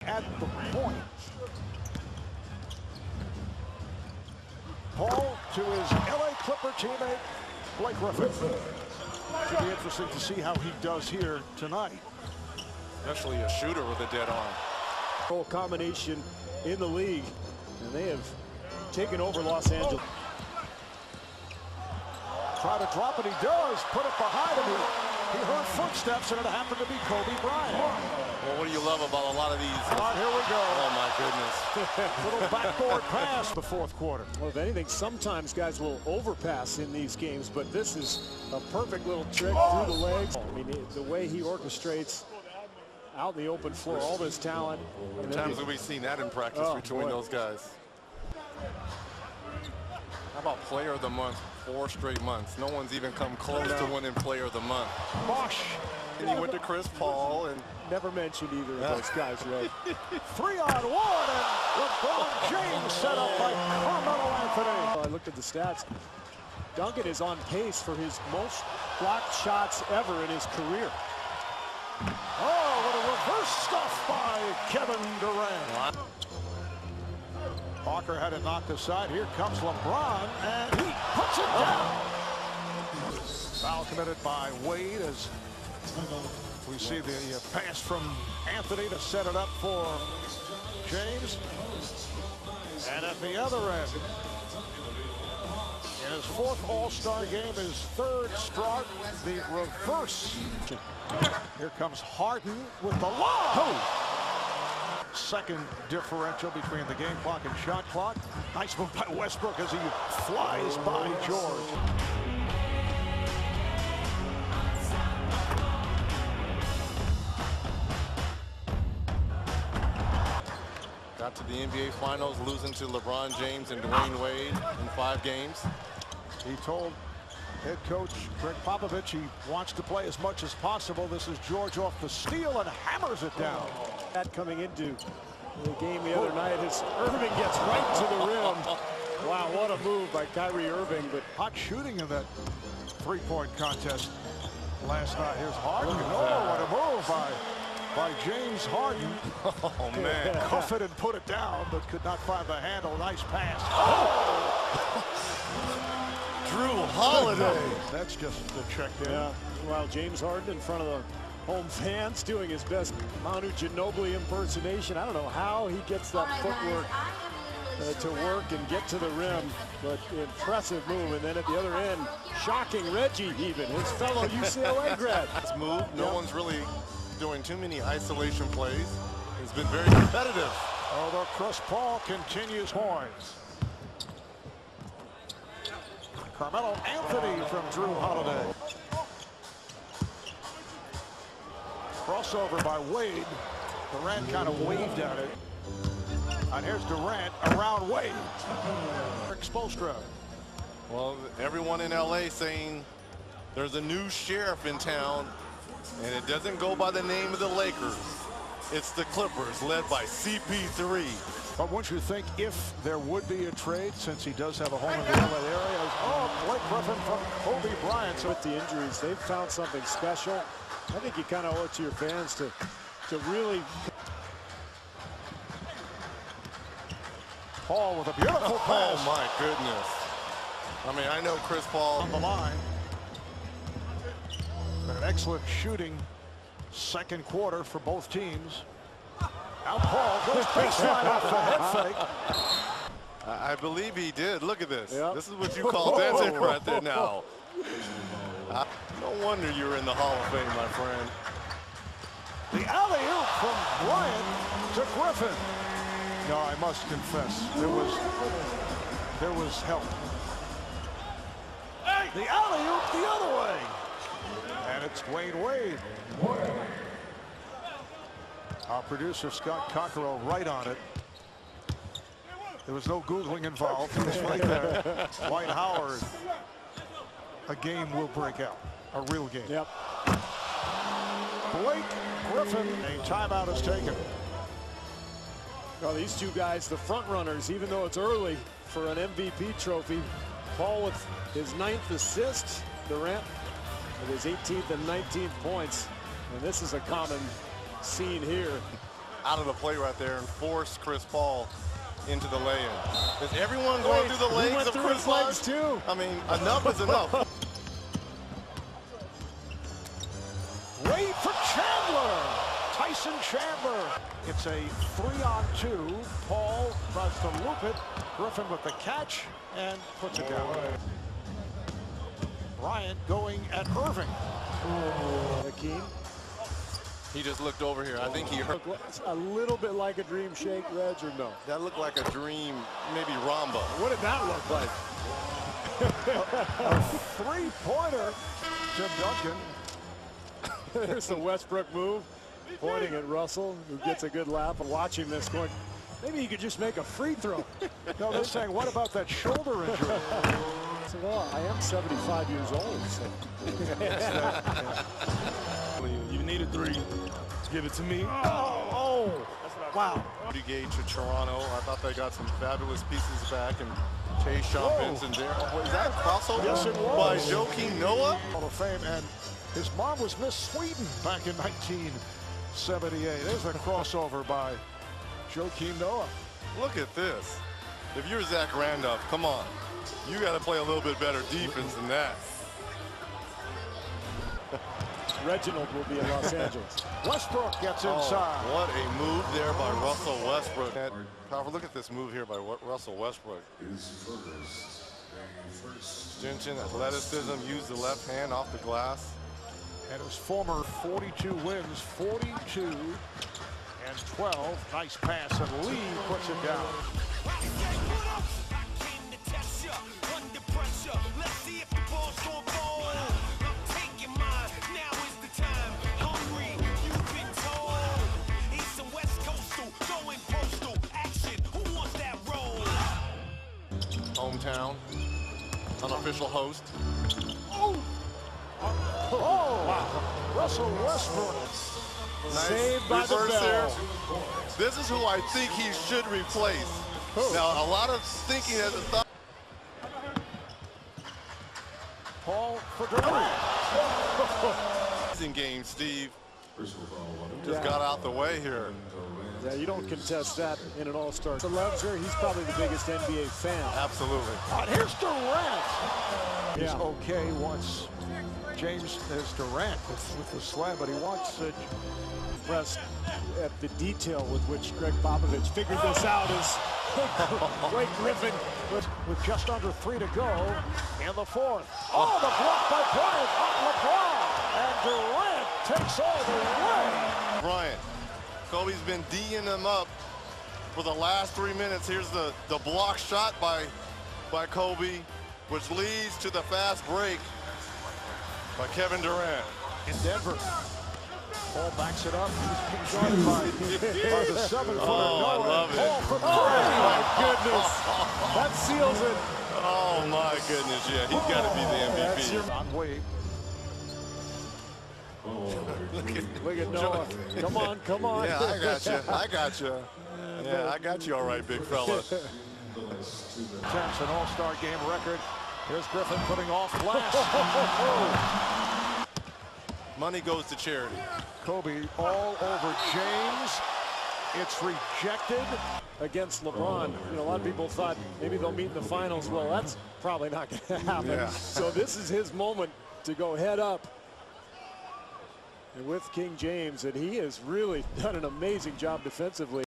at the point. Paul to his LA Clipper teammate, Blake Griffin. Should be interesting to see how he does here tonight. Especially a shooter with a dead arm. Whole combination in the league, and they have taken over Los Angeles. Try to drop it, he does. Put it behind him. He heard footsteps, and it happened to be Kobe Bryant. Well, what do you love about a lot of these? All right, here we go. Oh, my goodness. Little backboard pass the fourth quarter. Well, if anything, sometimes guys will overpass in these games, but this is a perfect little trick through the legs. I mean, the way he orchestrates out in the open floor, all this talent. How many times have we seen that in practice between those guys? How about Player of the Month? 4 straight months. No one's even come close to winning Player of the Month. Bosh. And he went to Chris Paul and never mentioned either of those guys, right? 3-on-1, and LeBron James set up by Carmelo Anthony. I looked at the stats. Duncan is on pace for his most blocked shots ever in his career. Oh, what a reverse stuff by Kevin Durant. Parker had it knocked aside. Here comes LeBron, and he puts it down. Foul committed by Wade as we see the pass from Anthony to set it up for James. And at the other end, in his 4th All-Star game, his 3rd start, the reverse. Here comes Harden with the lob. Second differential between the game clock and shot clock. Nice move by Westbrook as he flies by George. got to the NBA Finals, losing to LeBron James and Dwayne Wade in 5 games. He told head coach Greg Popovich he wants to play as much as possible. This is George off the steal and hammers it down. That coming into the game the other night as Irving gets right to the rim. Wow, what a move by Kyrie Irving. But hot shooting in that three-point contest last night. Here's Harden. Oh, what a move by James Harden. Oh, man. Cuff it and put it down, but could not find the handle. Nice pass. Oh! Jrue Holiday. That's just the check in. Yeah, while James Harden in front of the home fans doing his best Manu Ginobili impersonation. I don't know how he gets that footwork to work and get to the rim, but impressive move. And then at the other end, shocking Reggie even, his fellow UCLA grad. This move, no one's really doing too many isolation plays. It's been very competitive. Although Chris Paul continues points. Carmelo Anthony from Jrue Holiday. Crossover by Wade. Durant kind of waved at it. And here's Durant around Wade. Rick Spoelstra. Well, everyone in LA saying there's a new sheriff in town, and it doesn't go by the name of the Lakers. It's the Clippers, led by CP3. But wouldn't you think if there would be a trade, since he does have a home in the LA area, Blake Griffin from Kobe Bryant. So with the injuries, they've found something special. I think you kind of owe it to your fans to really. Paul with a beautiful pass. Oh my goodness. I mean, I know Chris Paul on the line. Been an excellent shooting second quarter for both teams. Now Paul goes baseline off the head fake. I believe he did. Look at this. Yep. This is what you call dancing right there now. No wonder you're in the Hall of Fame, my friend. The alley-oop from Bryant to Griffin. No, I must confess, there was help. The alley-oop the other way. And it's Dwayne Wade. Our producer, Scott Cockerell, right on it. There was no Googling involved. He was right there. Dwight Howard. A game will break out. A real game. Yep. Blake Griffin. A timeout is taken. Well, these two guys, the front runners, even though it's early for an MVP trophy. Paul with his 9th assist. Durant with his 18th and 19th points. And this is a common scene here. out of the play right there and force Chris Paul into the lay-in. Is everyone going through the legs of Chris Paul? Too. I mean, enough is enough. Wade for Chandler. Tyson Chandler. It's a 3-on-2. Paul tries to loop it. Griffin with the catch and puts it down. Bryant going at Irving. Hakeem. He just looked over here. I think he heard. A little bit like a dream shake, Reg, or no? That looked like a dream, maybe Ramba. What did that look like? Three-pointer. Tim Duncan. There's the Westbrook move, pointing at Russell, who gets a good laugh and watching this going, maybe you could just make a free throw. No, they're saying, what about that shoulder injury? So, well, I am 75 years old. So. You need a three. Give it to me. Oh, wow. Gage to Toronto. I thought they got some fabulous pieces back, and Tayshaun Benson there. Oh, is that a crossover? Yes, it by was. Joakim Noah? Hall of Fame, and his mom was Miss Sweden back in 1978. There's a crossover by Joakim Noah. Look at this. If you're Zach Randolph, come on. You got to play a little bit better defense than that. Reginald will be in Los Angeles. Westbrook gets inside. Oh, what a move there by Russell Westbrook. Power, look at this move here by Russell Westbrook. Extension, athleticism, use the left hand off the glass. And his former 42 wins, 42 and 12. Nice pass, and Lee puts it down. Hometown, unofficial host. Oh, wow. Russell Westbrook. Nice Saved by the reverse there. bell. This is who I think he should replace. Now, a lot of thinking as a thought. Paul for Durant. In game, Steve. Just got out the way here. Yeah, you don't contest that in an all-star. The Loveser, he's probably the biggest NBA fan. Absolutely. And here's Durant. He's Yeah. okay once James is Durant with the slam, but he wants it. Impressed at the detail with which Greg Popovich figured this out as Blake Griffin with just under 3 to go in the fourth. Oh, the block by Bryant on LeBron. And Durant takes all the way. Bryant. Kobe's been D'ing him up for the last 3 minutes. Here's the block shot by Kobe, which leads to the fast break by Kevin Durant. In Denver. Paul backs it up. He's guarded by the 7-footer. Oh, I love it. Paul for Oh, three. my goodness. That seals it. Oh, my goodness, yeah. He's got to be the That's MVP. On Wade. Look at Noah. Come on, come on. Yeah, I got you. I got you. Yeah, I got you all right, big fella. Attempts an all-star game record. Here's Griffin putting off glass. Money goes to charity. Kobe all over James. It's rejected. Against LeBron, you know, a lot of people thought maybe they'll meet in the finals. Well, that's probably not going to happen. Yeah. So this is his moment to go head up. And with King James, and he has really done an amazing job defensively.